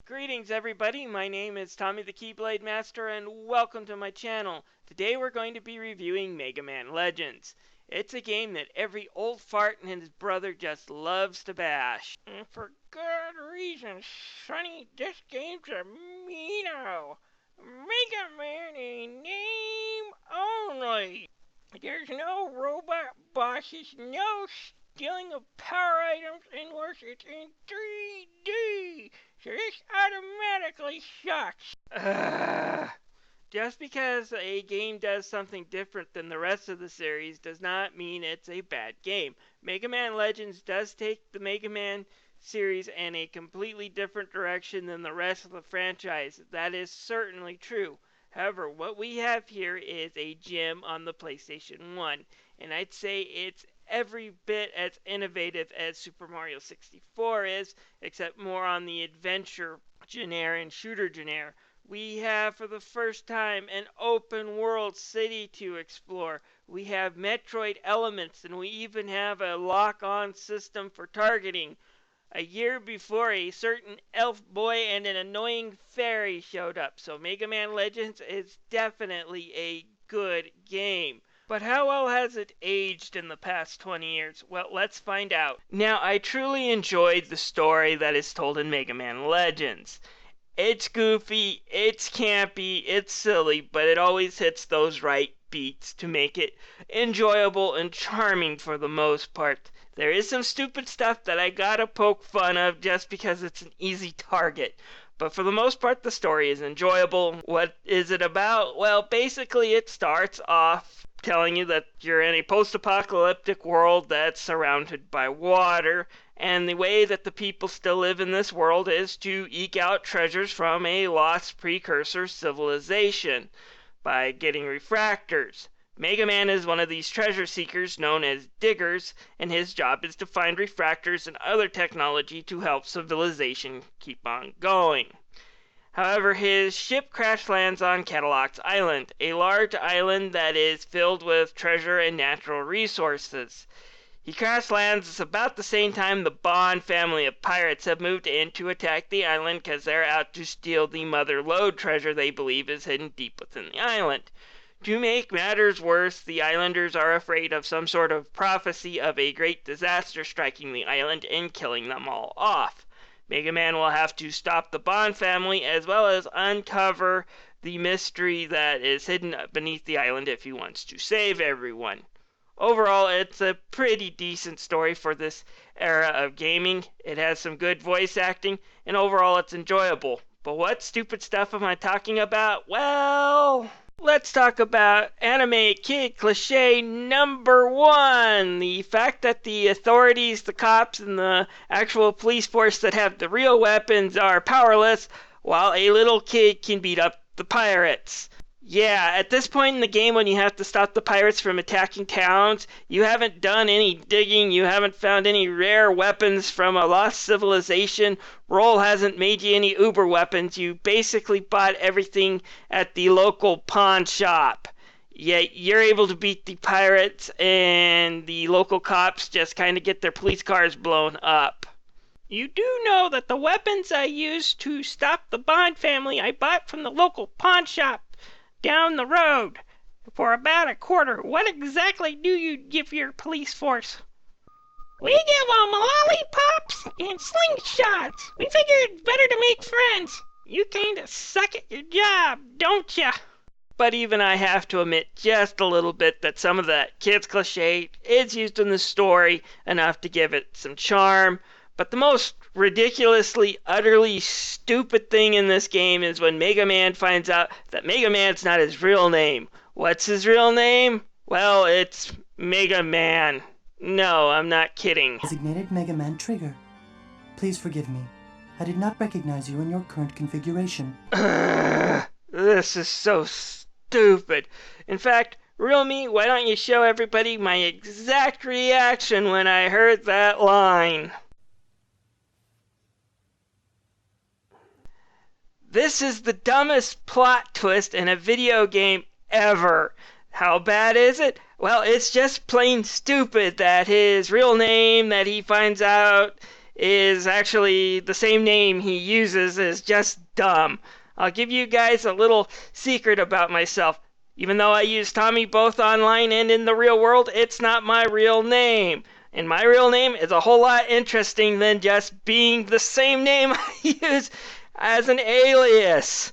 Greetings everybody, my name is Tommy the Keyblade Master and welcome to my channel. Today we're going to be reviewing Mega Man Legends. It's a game that every old fart and his brother just loves to bash. And for good reason, Sonny. This game's a meano. Mega Man a name only. There's no robot bosses, no stealing of power items unless it's in 3D. So this automatically sucks. Just because a game does something different than the rest of the series does not mean it's a bad game. Mega Man Legends does take the Mega Man series in a completely different direction than the rest of the franchise. That is certainly true. However, what we have here is a gem on the PlayStation 1, and I'd say it's every bit as innovative as Super Mario 64 is, except more on the adventure genre and shooter genre. We have, for the first time, an open world city to explore. We have Metroid elements, and we even have a lock-on system for targeting. A year before, a certain elf boy and an annoying fairy showed up, so Mega Man Legends is definitely a good game. But how well has it aged in the past 20 years? Well, let's find out. Now, I truly enjoyed the story that is told in Mega Man Legends. It's goofy, it's campy, it's silly, but it always hits those right beats to make it enjoyable and charming for the most part. There is some stupid stuff that I gotta poke fun of just because it's an easy target. But for the most part, the story is enjoyable. What is it about? Well, basically it starts off telling you that you're in a post-apocalyptic world that's surrounded by water, and the way that the people still live in this world is to eke out treasures from a lost precursor civilization by getting refractors. Mega Man is one of these treasure seekers known as diggers, and his job is to find refractors and other technology to help civilization keep on going. However, his ship crash lands on Cadillac's Island, a large island that is filled with treasure and natural resources. He crash lands about the same time the Bond family of pirates have moved in to attack the island because they're out to steal the mother lode treasure they believe is hidden deep within the island. To make matters worse, the islanders are afraid of some sort of prophecy of a great disaster striking the island and killing them all off. Mega Man will have to stop the Bond family as well as uncover the mystery that is hidden beneath the island if he wants to save everyone. Overall, it's a pretty decent story for this era of gaming. It has some good voice acting, and overall it's enjoyable. But what stupid stuff am I talking about? Well, let's talk about anime kid cliche number one. The fact that the authorities, the cops, and the actual police force that have the real weapons are powerless, while a little kid can beat up the pirates. Yeah, at this point in the game when you have to stop the pirates from attacking towns, you haven't done any digging, you haven't found any rare weapons from a lost civilization, Roll hasn't made you any uber weapons, you basically bought everything at the local pawn shop. Yet you're able to beat the pirates and the local cops just kind of get their police cars blown up. You do know that the weapons I used to stop the Bond family I bought from the local pawn shop down the road for about $0.25. What exactly do you give your police force? We give them lollipops and slingshots. We figure it's better to make friends. You kinda suck at your job, don't ya? But even I have to admit just a little bit that some of that kids cliche is used in the story enough to give it some charm. But the most ridiculously, utterly stupid thing in this game is when Mega Man finds out that Mega Man's not his real name. What's his real name? Well, it's Mega Man. No, I'm not kidding. Designated Mega Man trigger. Please forgive me. I did not recognize you in your current configuration. This is so stupid. In fact, Real Me, why don't you show everybody my exact reaction when I heard that line? This is the dumbest plot twist in a video game ever. How bad is it? Well, it's just plain stupid that his real name that he finds out is actually the same name he uses is just dumb. I'll give you guys a little secret about myself. Even though I use Tommy both online and in the real world, it's not my real name. And my real name is a whole lot interesting than just being the same name I use as an alias.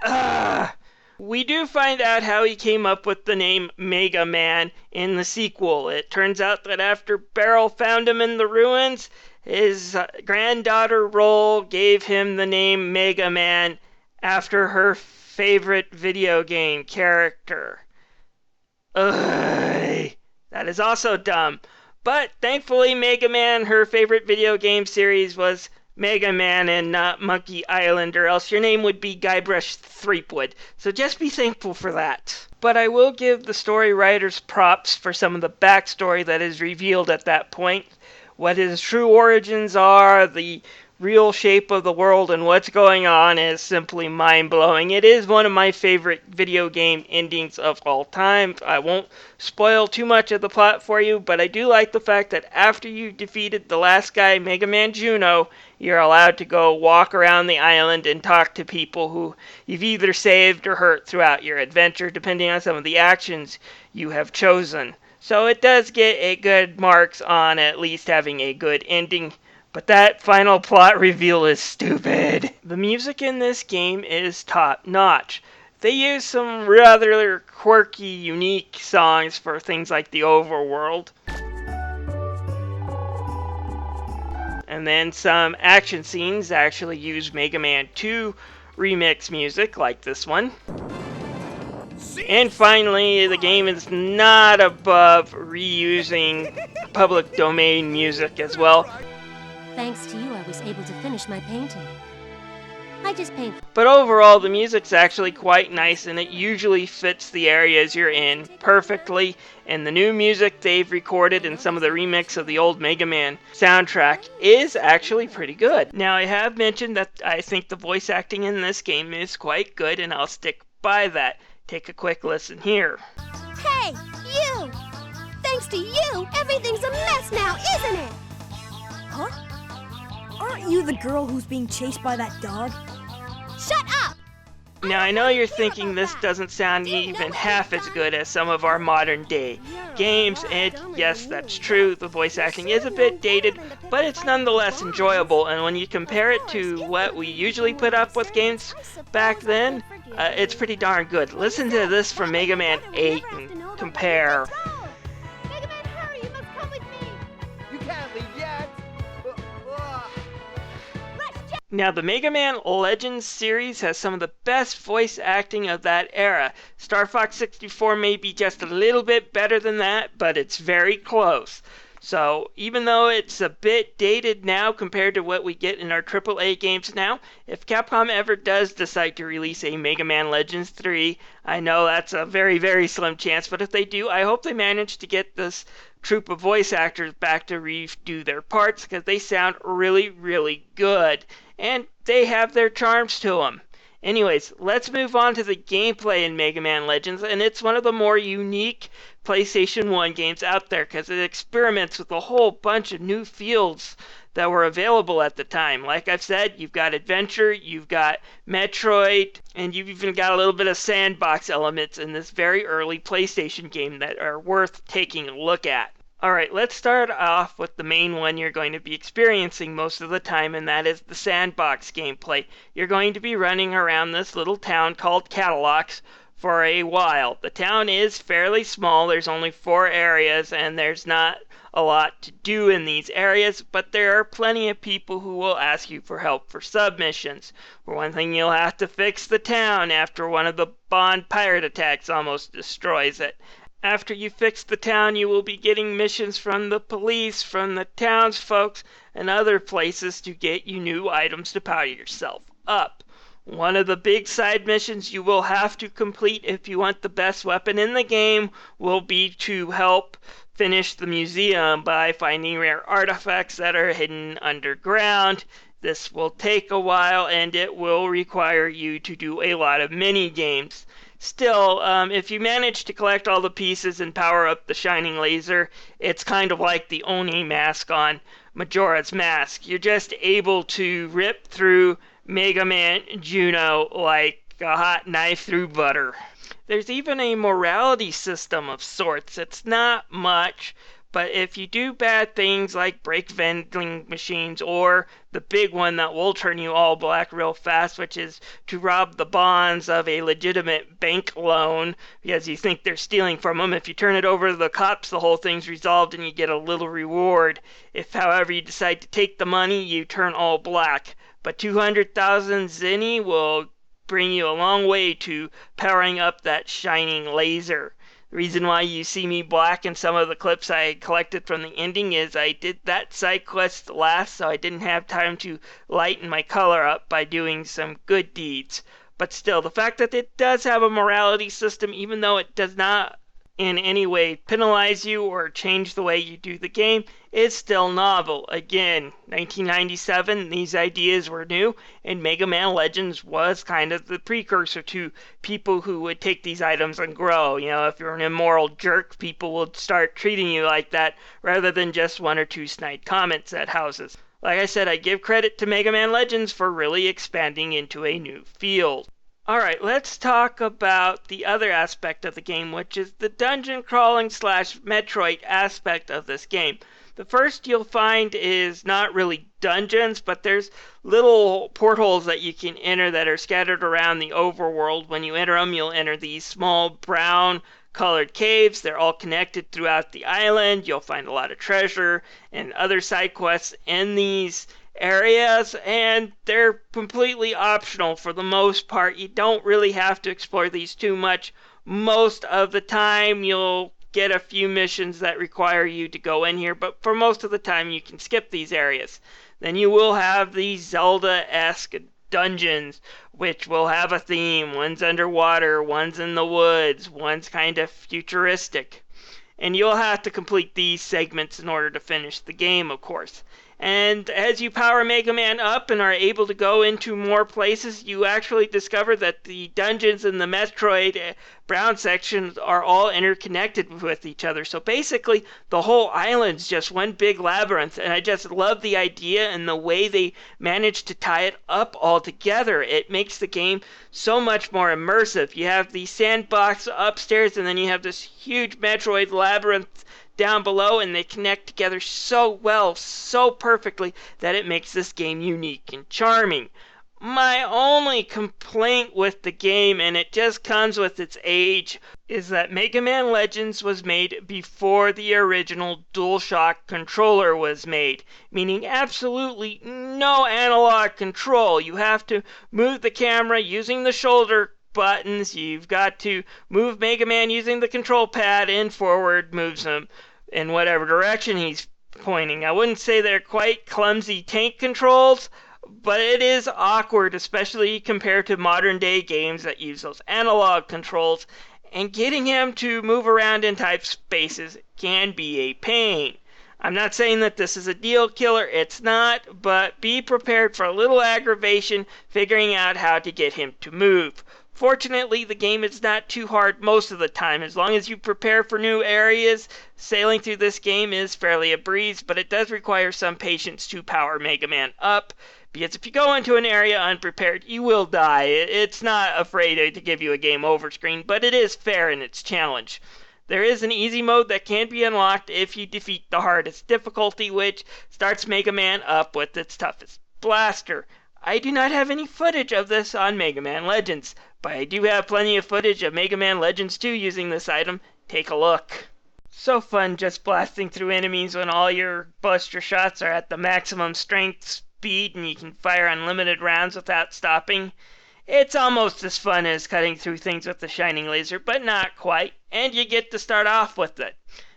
Ugh. We do find out how he came up with the name Mega Man in the sequel. It turns out that after Beryl found him in the ruins, his granddaughter Roll gave him the name Mega Man after her favorite video game character. Ugh. That is also dumb. But thankfully, Mega Man, her favorite video game series, was Mega Man and not Monkey Island, or else your name would be Guybrush Threepwood. So just be thankful for that. But I will give the story writers props for some of the backstory that is revealed at that point. What his true origins are, the real shape of the world, and what's going on is simply mind-blowing. It is one of my favorite video game endings of all time. I won't spoil too much of the plot for you, but I do like the fact that after you defeated the last guy, Mega Man Juno, you're allowed to go walk around the island and talk to people who you've either saved or hurt throughout your adventure, depending on some of the actions you have chosen. So it does get a good marks on at least having a good ending. But that final plot reveal is stupid. The music in this game is top notch. They use some rather quirky, unique songs for things like the overworld. And then some action scenes actually use Mega Man 2 remix music, like this one. And finally, the game is not above reusing public domain music as well. Thanks to you, I was able to finish my painting. I just paint. But overall, the music's actually quite nice, and it usually fits the areas you're in perfectly. And the new music they've recorded and some of the remix of the old Mega Man soundtrack is actually pretty good. Now, I have mentioned that I think the voice acting in this game is quite good, and I'll stick by that. Take a quick listen here. Hey, you! Thanks to you, everything's a mess now, isn't it? Huh? Aren't you the girl who's being chased by that dog? Shut up! Now, I know you're thinking this doesn't sound even half as good as some of our modern day games, and yes, that's true, the voice acting is a bit dated, but it's nonetheless enjoyable, and when you compare it to what we usually put up with games back then, it's pretty darn good. Listen to this from Mega Man 8 and compare. Mega Man, hurry! You must come with me! You can't leave yet. Now, the Mega Man Legends series has some of the best voice acting of that era. Star Fox 64 may be just a little bit better than that, but it's very close. So, even though it's a bit dated now compared to what we get in our AAA games now, if Capcom ever does decide to release a Mega Man Legends 3, I know that's a very, very slim chance, but if they do, I hope they manage to get this troupe of voice actors back to redo their parts, because they sound really, really good. And they have their charms to them. Anyways, let's move on to the gameplay in Mega Man Legends, and it's one of the more unique PlayStation 1 games out there because it experiments with a whole bunch of new fields that were available at the time. Like I've said, you've got adventure, you've got Metroid, and you've even got a little bit of sandbox elements in this very early PlayStation game that are worth taking a look at. Alright, let's start off with the main one you're going to be experiencing most of the time, and that is the sandbox gameplay. You're going to be running around this little town called Catalogs for a while. The town is fairly small, there's only 4 areas, and there's not a lot to do in these areas, but there are plenty of people who will ask you for help for submissions. For one thing, you'll have to fix the town after one of the Bond pirate attacks almost destroys it. After you fix the town, you will be getting missions from the police, from the townsfolk, and other places to get you new items to power yourself up. One of the big side missions you will have to complete if you want the best weapon in the game will be to help finish the museum by finding rare artifacts that are hidden underground. This will take a while, and it will require you to do a lot of mini games. Still, if you manage to collect all the pieces and power up the shining laser, it's kind of like the Oni mask on Majora's Mask. You're just able to rip through Mega Man Juno like a hot knife through butter. There's even a morality system of sorts. It's not much, but if you do bad things like break vending machines, or the big one that will turn you all black real fast, which is to rob the bonds of a legitimate bank loan because you think they're stealing from them, if you turn it over to the cops, the whole thing's resolved and you get a little reward. If, however, you decide to take the money, you turn all black. But 200,000 zenny will bring you a long way to powering up that shining laser. The reason why you see me black in some of the clips I collected from the ending is I did that side quest last, so I didn't have time to lighten my color up by doing some good deeds. But still, the fact that it does have a morality system, even though it does not in any way penalize you or change the way you do the game, is still novel. Again, 1997, these ideas were new, and Mega Man Legends was kind of the precursor to people who would take these items and grow. You know, if you're an immoral jerk, people will start treating you like that rather than just one or two snide comments at houses. Like I said, I give credit to Mega Man Legends for really expanding into a new field. Alright, let's talk about the other aspect of the game, which is the dungeon crawling / Metroid aspect of this game. The first you'll find is not really dungeons, but there's little portholes that you can enter that are scattered around the overworld. When you enter them, you'll enter these small brown colored caves. They're all connected throughout the island. You'll find a lot of treasure and other side quests in these areas, and they're completely optional for the most part. You don't really have to explore these too much. Most of the time you'll get a few missions that require you to go in here, but for most of the time you can skip these areas. Then you will have these Zelda-esque dungeons, which will have a theme. One's underwater, one's in the woods, one's kind of futuristic. And you'll have to complete these segments in order to finish the game, of course. And as you power Mega Man up and are able to go into more places, you actually discover that the dungeons in the Metroid Brown sections are all interconnected with each other. So basically, the whole island's just one big labyrinth, and I just love the idea and the way they managed to tie it up all together. It makes the game so much more immersive. You have the sandbox upstairs, and then you have this huge Metroid labyrinth down below, and they connect together so well, so perfectly, that it makes this game unique and charming. My only complaint with the game, and it just comes with its age, is that Mega Man Legends was made before the original DualShock controller was made, meaning absolutely no analog control. You have to move the camera using the shoulder buttons. You've got to move Mega Man using the control pad, and forward moves him in whatever direction he's pointing. I wouldn't say they're quite clumsy tank controls, but it is awkward, especially compared to modern day games that use those analog controls, and getting him to move around in tight spaces can be a pain. I'm not saying that this is a deal killer, it's not, but be prepared for a little aggravation figuring out how to get him to move. Fortunately, the game is not too hard most of the time. As long as you prepare for new areas, sailing through this game is fairly a breeze, but it does require some patience to power Mega Man up, because if you go into an area unprepared, you will die. It's not afraid to give you a game over screen, but it is fair in its challenge. There is an easy mode that can be unlocked if you defeat the hardest difficulty, which starts Mega Man up with its toughest blaster. I do not have any footage of this on Mega Man Legends, but I do have plenty of footage of Mega Man Legends 2 using this item. Take a look. So fun just blasting through enemies when all your buster shots are at the maximum strength, speed, and you can fire unlimited rounds without stopping. It's almost as fun as cutting through things with the shining laser, but not quite, and you get to start off with it.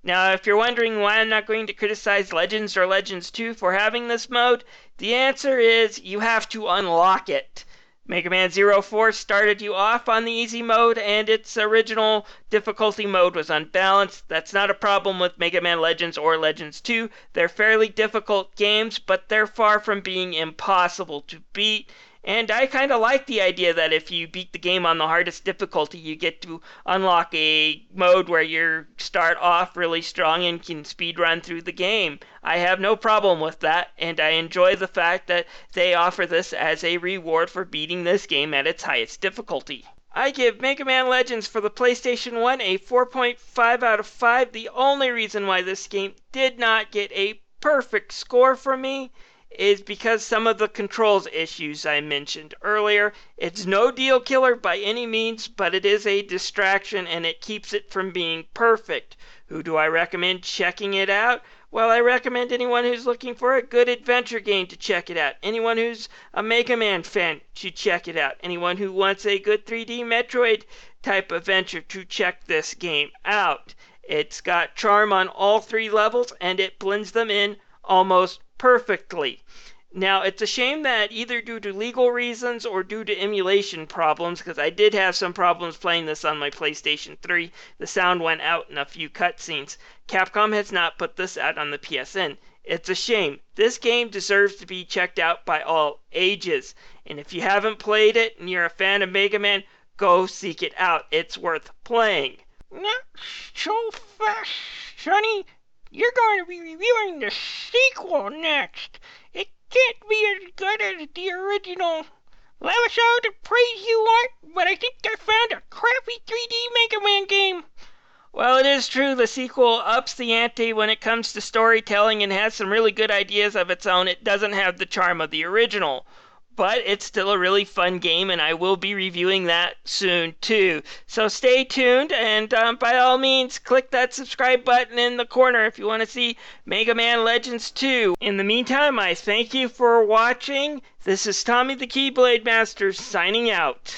Now, if you're wondering why I'm not going to criticize Legends or Legends 2 for having this mode, the answer is you have to unlock it. Mega Man 04 started you off on the easy mode, and its original difficulty mode was unbalanced. That's not a problem with Mega Man Legends or Legends 2. They're fairly difficult games, but they're far from being impossible to beat. And I kind of like the idea that if you beat the game on the hardest difficulty, you get to unlock a mode where you start off really strong and can speed run through the game. I have no problem with that, and I enjoy the fact that they offer this as a reward for beating this game at its highest difficulty. I give Mega Man Legends for the PlayStation 1 a 4.5 out of 5. The only reason why this game did not get a perfect score from me is because some of the controls issues I mentioned earlier. It's no deal killer by any means, but it is a distraction and it keeps it from being perfect. Who do I recommend checking it out? Well, I recommend anyone who's looking for a good adventure game to check it out. Anyone who's a Mega Man fan should check it out. Anyone who wants a good 3D Metroid type adventure to check this game out. It's got charm on all three levels and it blends them in almost perfectly. Now, it's a shame that either due to legal reasons or due to emulation problems, because I did have some problems playing this on my PlayStation 3, the sound went out in a few cutscenes. Capcom has not put this out on the PSN. It's a shame. This game deserves to be checked out by all ages. And if you haven't played it and you're a fan of Mega Man, go seek it out. It's worth playing. Not so fast, Sonny. You're going to be reviewing the sequel next. It can't be as good as the original. Lavish all the praise you want, but I think I found a crappy 3D Mega Man game. Well, it is true the sequel ups the ante when it comes to storytelling and has some really good ideas of its own. It doesn't have the charm of the original, but it's still a really fun game, and I will be reviewing that soon too. So stay tuned, and by all means, click that subscribe button in the corner if you want to see Mega Man Legends 2. In the meantime, I thank you for watching. This is Tommy the Keyblade Master signing out.